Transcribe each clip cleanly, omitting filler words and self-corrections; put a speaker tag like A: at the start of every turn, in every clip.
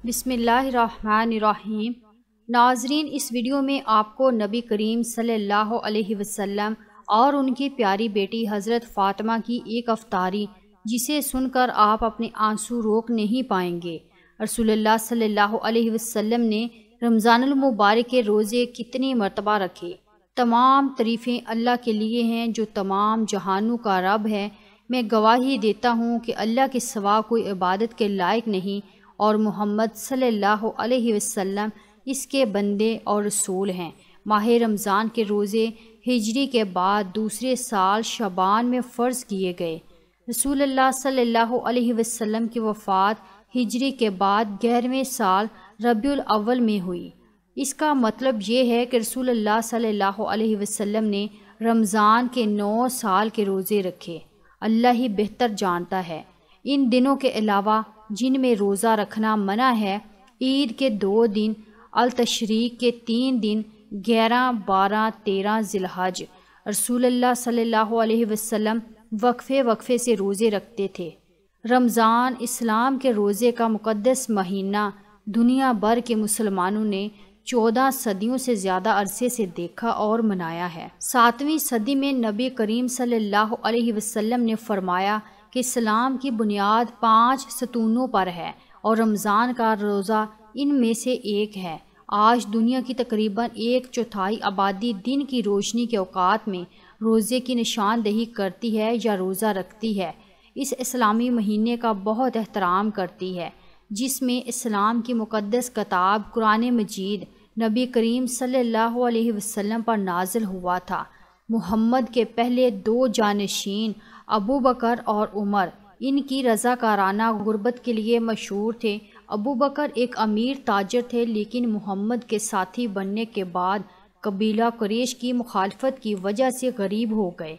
A: بسم اللہ الرحمن الرحیم۔ ناظرین، اس ویڈیو میں آپ کو نبی کریم صلی اللہ علیہ وسلم اور ان کی پیاری بیٹی حضرت فاطمہ کی ایک افطاری جسے سن کر آپ اپنے آنسو روک نہیں پائیں گے۔ رسول اللہ صلی اللہ علیہ وسلم نے رمضان المبارک کے روزے کتنی مرتبہ رکھے۔ تمام تعریفیں اللہ کے لیے ہیں جو تمام جہانوں کا رب ہے۔ میں گواہی دیتا ہوں کہ اللہ کے سوا کوئی عبادت کے لائق نہیں اور محمد صلی اللہ علیہ وسلم اس کے بندے اور رسول ہیں۔ ماہ رمضان کے روزے ہجری کے بعد دوسرے سال شعبان میں فرض کیے گئے۔ رسول اللہ صلی اللہ علیہ وسلم کی وفات ہجری کے بعد 11ویں سال ربیع الاول میں ہوئی۔ اس کا مطلب یہ ہے کہ رسول اللہ صلی اللہ علیہ وسلم نے رمضان کے 9 سال کے روزے رکھے۔ اللہ ہی بہتر جانتا ہے۔ ان دنوں کے علاوہ جن میں روزہ رکھنا منع ہے، عید کے 2 دن، التشریق کے 3 دن، 11، 12، 13 ذی الحج، رسول اللہ صلی اللہ علیہ وسلم وقفے سے روزے رکھتے تھے۔ رمضان اسلام کے روزے کا مقدس مہینہ دنیا بھر کے مسلمانوں نے 14 صدیوں سے زیادہ عرصے سے دیکھا اور منایا ہے۔ 7ویں صدی میں نبی کریم صلی اللہ علیہ وسلم نے فرمایا کہ اسلام کی بنیاد 5 ستونوں پر ہے اور رمضان کا روزہ ان میں سے ایک ہے۔ آج دنیا کی تقریباً 1/4 آبادی دن کی روشنی کے اوقات میں روزے کی نشاندہی کرتی ہے یا روزہ رکھتی ہے۔ اس اسلامی مہینے کا بہت احترام کرتی ہے، جس میں اسلام کی مقدس کتاب قرآن مجید نبی کریم صلی اللہ علیہ وسلم پر نازل ہوا تھا۔ محمد کے پہلے 2 جانشین ابو بکر اور عمر ان کی رضاکارانہ غربت کے لیے مشہور تھے۔ ابو بکر ایک امیر تاجر تھے، لیکن محمد کے ساتھی بننے کے بعد قبیلہ قریش کی مخالفت کی وجہ سے غریب ہو گئے۔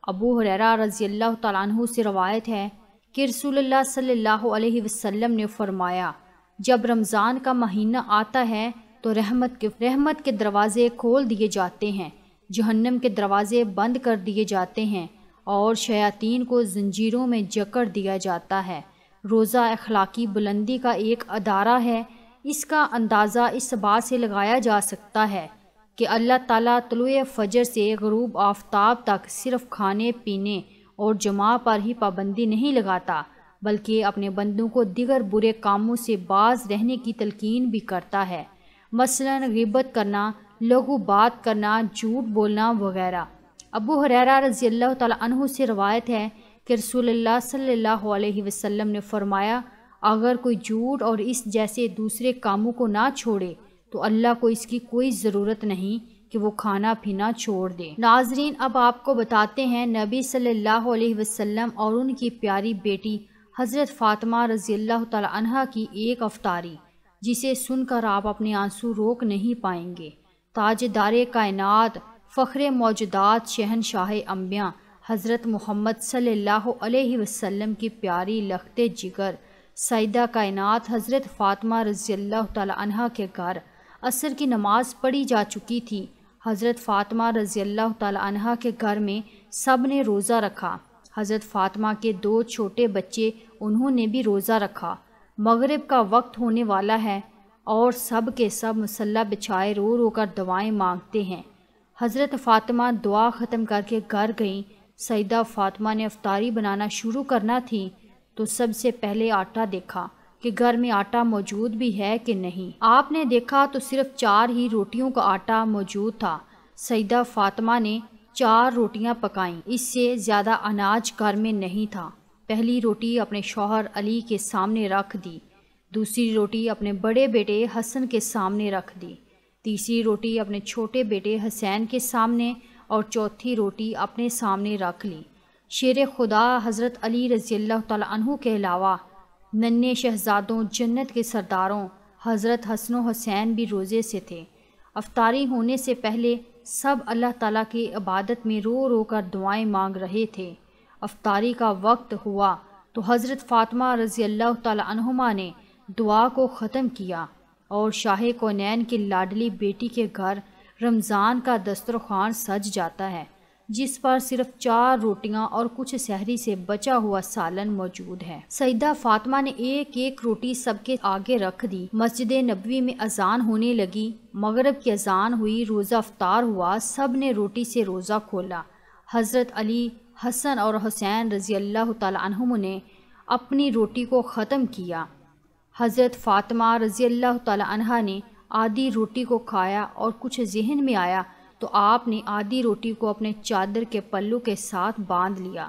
A: ابو ہریرہ رضی اللہ تعالیٰ عنہ سے روایت ہے کہ رسول اللہ صلی اللہ علیہ وسلم نے فرمایا، جب رمضان کا مہینہ آتا ہے تو رحمت کے دروازے کھول دیے جاتے ہیں، جہنم کے دروازے بند کر دیے جاتے ہیں اور شیاطین کو زنجیروں میں جکڑ دیا جاتا ہے۔ روزہ اخلاقی بلندی کا ایک ادارہ ہے۔ اس کا اندازہ اس بات سے لگایا جا سکتا ہے کہ اللہ تعالیٰ طلوع فجر سے غروب آفتاب تک صرف کھانے پینے اور جماع پر ہی پابندی نہیں لگاتا، بلکہ اپنے بندوں کو دیگر برے کاموں سے باز رہنے کی تلقین بھی کرتا ہے، مثلاً غیبت کرنا، لغو بات کرنا، جھوٹ بولنا وغیرہ۔ ابو ہریرہ رضی اللہ تعالیٰ عنہ سے روایت ہے کہ رسول اللہ صلی اللہ علیہ وسلم نے فرمایا، اگر کوئی جھوٹ اور اس جیسے دوسرے کاموں کو نہ چھوڑے تو اللہ کو اس کی کوئی ضرورت نہیں کہ وہ کھانا پینا چھوڑ دے۔ ناظرین، اب آپ کو بتاتے ہیں نبی صلی اللہ علیہ وسلم اور ان کی پیاری بیٹی حضرت فاطمہ رضی اللہ تعالیٰ عنہ کی ایک افطاری جسے سن کر آپ اپنے آنسو روک نہیں پائیں گے۔ تاجدار کائنات، فخر موجودات، شہنشاہ انبیاء حضرت محمد صلی اللہ علیہ وسلم کی پیاری لخت جگر سیدہ کائنات حضرت فاطمہ رضی اللہ تعالیٰ عنہ کے گھر عصر کی نماز پڑھی جا چکی تھی۔ حضرت فاطمہ رضی اللہ تعالیٰ عنہ کے گھر میں سب نے روزہ رکھا۔ حضرت فاطمہ کے 2 چھوٹے بچے، انہوں نے بھی روزہ رکھا۔ مغرب کا وقت ہونے والا ہے اور سب کے سب مصلی بچھائے رو رو کر دعائیں مانگتے ہیں۔ حضرت فاطمہ دعا ختم کر کے گھر گئیں۔ سیدہ فاطمہ نے افطاری بنانا شروع کرنا تھی تو سب سے پہلے آٹا دیکھا کہ گھر میں آٹا موجود بھی ہے کہ نہیں۔ آپ نے دیکھا تو صرف 4 ہی روٹیوں کا آٹا موجود تھا۔ سیدہ فاطمہ نے 4 روٹیاں پکائیں، اس سے زیادہ اناج گھر میں نہیں تھا۔ پہلی روٹی اپنے شوہر علی کے سامنے رکھ دی، دوسری روٹی اپنے بڑے بیٹے حسن کے سامنے رکھ دی، تیسری روٹی اپنے چھوٹے بیٹے حسین کے سامنے اور چوتھی روٹی اپنے سامنے رکھ لی۔ شیر خدا حضرت علی رضی اللہ تعالیٰ عنہ کے علاوہ ننھے شہزادوں، جنت کے سرداروں حضرت حسن و حسین بھی روزے سے تھے۔ افطاری ہونے سے پہلے سب اللہ تعالیٰ کی عبادت میں رو رو کر دعائیں مانگ رہے تھے۔ افطاری کا وقت ہوا تو حضرت فاطمہ رضی اللہ تعالیٰ عنہما نے دعا کو ختم کیا اور شاہ کونین کی لاڈلی بیٹی کے گھر رمضان کا دسترخوان سج جاتا ہے۔ جس پر صرف 4 روٹیاں اور کچھ سحری سے بچا ہوا سالن موجود ہے۔ سیدہ فاطمہ نے ایک ایک روٹی سب کے آگے رکھ دی۔ مسجد نبوی میں اذان ہونے لگی، مغرب کی اذان ہوئی، روزہ افطار ہوا، سب نے روٹی سے روزہ کھولا۔ حضرت علی، حسن اور حسین رضی اللہ تعالی عنہم نے اپنی روٹی کو ختم کیا۔ حضرت فاطمہ رضی اللہ تعالی عنہا نے آدھی روٹی کو کھایا اور کچھ ذہن میں آیا تو آپ نے آدھی روٹی کو اپنے چادر کے پلو کے ساتھ باندھ لیا۔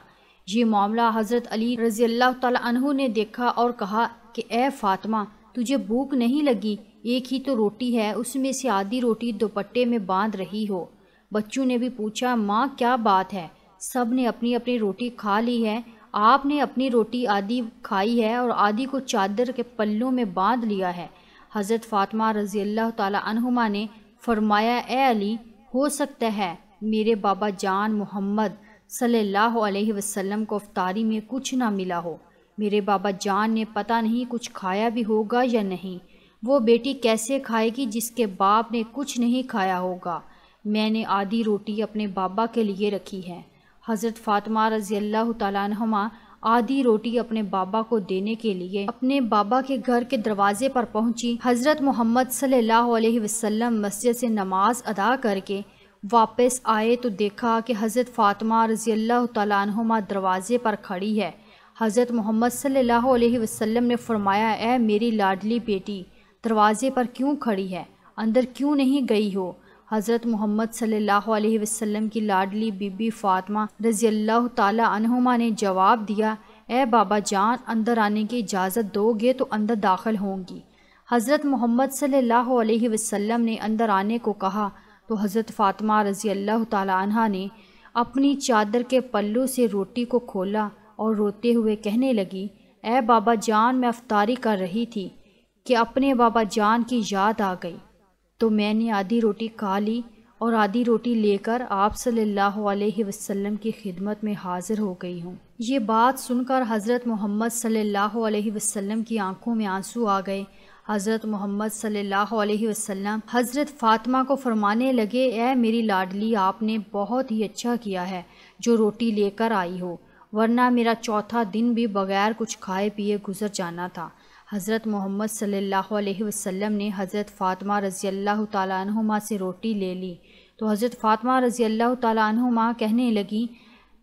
A: یہ معاملہ حضرت علی رضی اللہ تعالی عنہ نے دیکھا اور کہا کہ اے فاطمہ، تجھے بھوک نہیں لگی؟ ایک ہی تو روٹی ہے، اس میں سے آدھی روٹی دوپٹے میں باندھ رہی ہو۔ بچوں نے بھی پوچھا، ماں کیا بات ہے؟ سب نے اپنی اپنی روٹی کھا لی ہے، آپ نے اپنی روٹی آدھی کھائی ہے اور آدھی کو چادر کے پلوں میں باندھ لیا ہے۔ حضرت فاطمہ رضی اللہ تعالی عنہما نے فرمایا، اے علی، ہو سکتا ہے میرے بابا جان محمد صلی اللہ علیہ وسلم کو افطاری میں کچھ نہ ملا ہو۔ میرے بابا جان نے پتہ نہیں کچھ کھایا بھی ہوگا یا نہیں۔ وہ بیٹی کیسے کھائے گی جس کے باپ نے کچھ نہیں کھایا ہوگا؟ میں نے آدھی روٹی اپنے بابا کے لیے رکھی ہے۔ حضرت فاطمہ رضی اللہ تعالیٰ عنہما آدھی روٹی اپنے بابا کو دینے کے لیے اپنے بابا کے گھر کے دروازے پر پہنچی۔ حضرت محمد صلی اللہ علیہ وسلم مسجد سے نماز ادا کر کے واپس آئے تو دیکھا کہ حضرت فاطمہ رضی اللہ تعالیٰ عنہما دروازے پر کھڑی ہے۔ حضرت محمد صلی اللہ علیہ وسلم نے فرمایا، اے میری لاڈلی بیٹی، دروازے پر کیوں کھڑی ہے؟ اندر کیوں نہیں گئی ہو؟ حضرت محمد صلی اللہ علیہ وسلم کی لاڈلی بی بی فاطمہ رضی اللہ تعالی عنہما نے جواب دیا، اے بابا جان، اندر آنے کی اجازت دو گے تو اندر داخل ہوں گی۔ حضرت محمد صلی اللہ علیہ وسلم نے اندر آنے کو کہا تو حضرت فاطمہ رضی اللہ تعالی عنہا نے اپنی چادر کے پلو سے روٹی کو کھولا اور روتے ہوئے کہنے لگی، اے بابا جان، میں افطاری کر رہی تھی کہ اپنے بابا جان کی یاد آ گئی تو میں نے آدھی روٹی کھا لی اور آدھی روٹی لے کر آپ صلی اللہ علیہ وسلم کی خدمت میں حاضر ہو گئی ہوں۔ یہ بات سن کر حضرت محمد صلی اللہ علیہ وسلم کی آنکھوں میں آنسو آ گئے۔ حضرت محمد صلی اللہ علیہ وسلم حضرت فاطمہ کو فرمانے لگے، اے میری لاڈلی، آپ نے بہت ہی اچھا کیا ہے جو روٹی لے کر آئی ہو، ورنہ میرا چوتھا دن بھی بغیر کچھ کھائے پیے گزر جانا تھا۔ حضرت محمد صلی اللہ علیہ وسلم نے حضرت فاطمہ رضی اللہ تعالیٰ عنہما سے روٹی لے لی تو حضرت فاطمہ رضی اللہ تعالیٰ عنہما کہنے لگیں،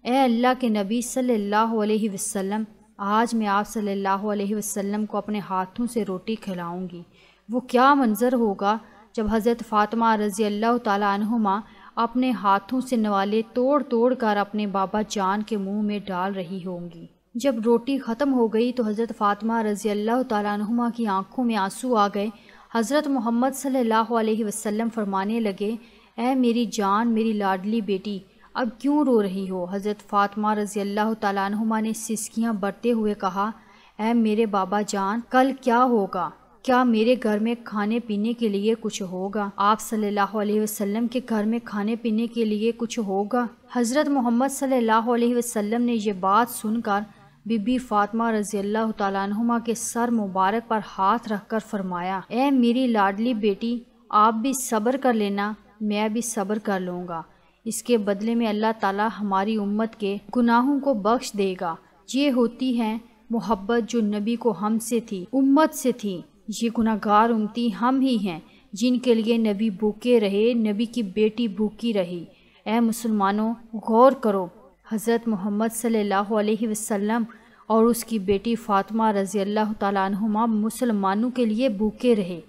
A: اے اللہ کے نبی صلی اللہ علیہ وسلم، آج میں آپ صلی اللہ علیہ وسلم کو اپنے ہاتھوں سے روٹی کھلاؤں گی۔ وہ کیا منظر ہوگا جب حضرت فاطمہ رضی اللہ تعالیٰ عنہما اپنے ہاتھوں سے نوالے توڑ توڑ کر اپنے بابا جان کے منہ میں ڈال رہی ہوں گی۔ جب روٹی ختم ہو گئی تو حضرت فاطمہ رضی اللہ تعالیٰ عنہما کی آنکھوں میں آنسو آ گئے۔ حضرت محمد صلی اللہ علیہ وسلم فرمانے لگے، اے میری جان، میری لاڈلی بیٹی، اب کیوں رو رہی ہو؟ حضرت فاطمہ رضی اللہ تعالیٰ عنہما نے سسکیاں بھرتے ہوئے کہا، اے میرے بابا جان، کل کیا ہوگا؟ کیا میرے گھر میں کھانے پینے کے لیے کچھ ہوگا؟ آپ صلی اللہ علیہ وسلم کے گھر میں کھانے پینے کے لیے کچھ ہوگا؟ حضرت محمد صلی اللہ علیہ وسلم نے یہ بات سن کر بی بی فاطمہ رضی اللہ تعالیٰ عنہما کے سر مبارک پر ہاتھ رکھ کر فرمایا، اے میری لاڈلی بیٹی، آپ بھی صبر کر لینا، میں بھی صبر کر لوں گا۔ اس کے بدلے میں اللہ تعالیٰ ہماری امت کے گناہوں کو بخش دے گا۔ یہ ہوتی ہے محبت جو نبی کو ہم سے تھی، امت سے تھی۔ یہ گناہگار امتی ہم ہی ہیں جن کے لیے نبی بھوکے رہے، نبی کی بیٹی بھوکی رہی۔ اے مسلمانوں، غور کرو، حضرت محمد صلی اللہ علیہ وسلم اور اس کی بیٹی فاطمہ رضی اللہ تعالیٰ عنہما مسلمانوں کے لیے بھوکے رہے۔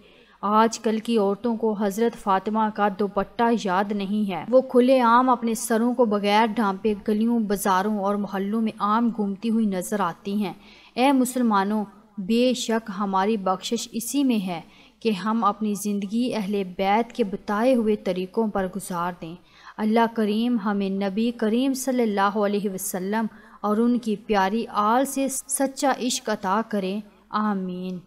A: آج کل کی عورتوں کو حضرت فاطمہ کا دوپٹہ یاد نہیں ہے۔ وہ کھلے عام اپنے سروں کو بغیر ڈھانپے گلیوں، بازاروں اور محلوں میں عام گھومتی ہوئی نظر آتی ہیں۔ اے مسلمانوں، بے شک ہماری بخشش اسی میں ہے کہ ہم اپنی زندگی اہل بیت کے بتائے ہوئے طریقوں پر گزار دیں۔ اللہ کریم ہمیں نبی کریم صلی اللہ علیہ وسلم اور ان کی پیاری آل سے سچا عشق عطا کرے، آمین۔